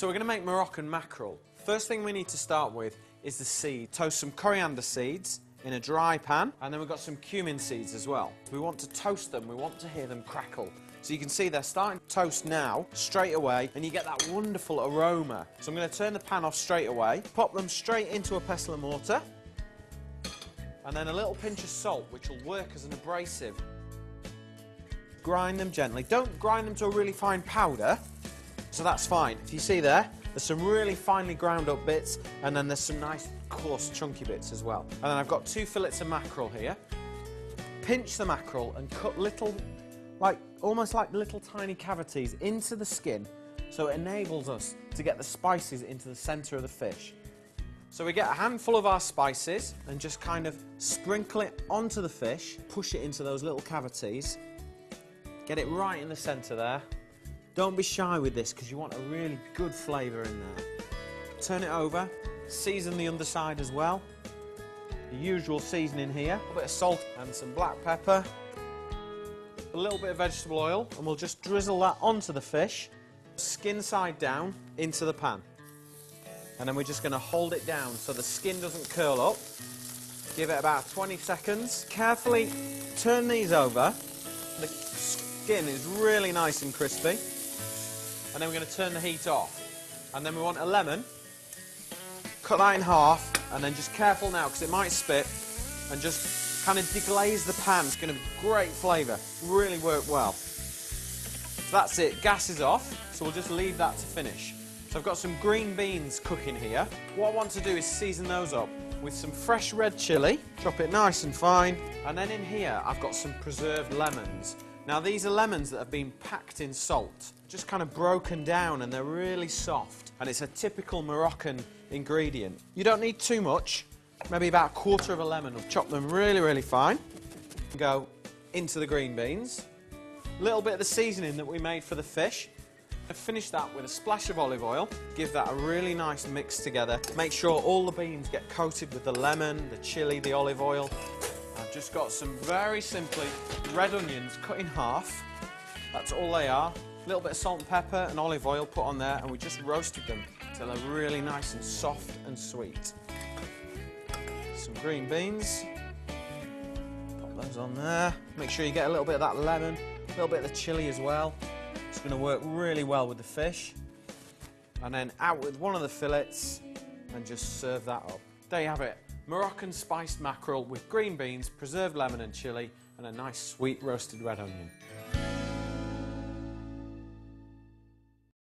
So we're going to make Moroccan mackerel. First thing we need to start with is the seed. Toast some coriander seeds in a dry pan, and then we've got some cumin seeds as well. We want to toast them, we want to hear them crackle. So you can see they're starting to toast now, straight away, and you get that wonderful aroma. So I'm going to turn the pan off straight away, pop them straight into a pestle and mortar, and then a little pinch of salt, which will work as an abrasive. Grind them gently. Don't grind them to a really fine powder, so that's fine. If you see there's some really finely ground up bits, and then there's some nice coarse chunky bits as well. And then I've got 2 fillets of mackerel here. Pinch the mackerel and cut little, almost like little tiny cavities into the skin, so it enables us to get the spices into the centre of the fish. So we get a handful of our spices and just kind of sprinkle it onto the fish, push it into those little cavities, get it right in the centre there. Don't be shy with this because you want a really good flavour in there. Turn it over, season the underside as well. The usual seasoning here, a little bit of salt and some black pepper, a little bit of vegetable oil, and we'll just drizzle that onto the fish, skin side down into the pan. And then we're just going to hold it down so the skin doesn't curl up. Give it about 20 seconds. Carefully turn these over. The skin is really nice and crispy. And then we're going to turn the heat off. And then we want a lemon. Cut that in half, and then just careful now because it might spit, and just kind of deglaze the pan. It's going to be great flavour. Really work well. So that's it. Gas is off, so we'll just leave that to finish. So I've got some green beans cooking here. What I want to do is season those up with some fresh red chilli, chop it nice and fine, and then in here I've got some preserved lemons. Now these are lemons that have been packed in salt, just kind of broken down, and they're really soft, and it's a typical Moroccan ingredient. You don't need too much, maybe about 1/4 of a lemon. I've chopped them really fine. Go into the green beans. A little bit of the seasoning that we made for the fish. I've finished that with a splash of olive oil. Give that a really nice mix together. Make sure all the beans get coated with the lemon, the chilli, the olive oil. I've just got some very simply red onions cut in half. That's all they are. A little bit of salt and pepper and olive oil put on there, and we just roasted them till they're really nice and soft and sweet. Some green beans. Pop those on there. Make sure you get a little bit of that lemon, a little bit of the chilli as well. It's going to work really well with the fish. And then out with one of the fillets and just serve that up. There you have it. Moroccan spiced mackerel with green beans, preserved lemon and chilli, and a nice sweet roasted red onion.